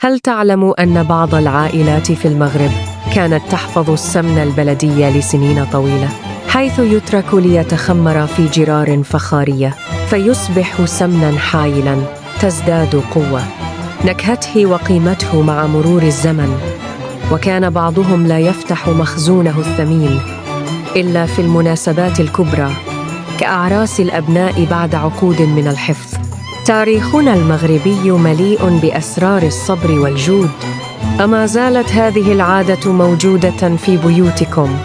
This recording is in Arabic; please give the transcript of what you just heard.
هل تعلم أن بعض العائلات في المغرب كانت تحفظ السمن البلدي لسنين طويلة، حيث يترك ليتخمر في جرار فخارية فيصبح سمناً حايلاً تزداد قوة نكهته وقيمته مع مرور الزمن. وكان بعضهم لا يفتح مخزونه الثمين إلا في المناسبات الكبرى كأعراس الأبناء بعد عقود من الحفظ. تاريخنا المغربي مليء بأسرار الصبر والجود. أما زالت هذه العادة موجودة في بيوتكم؟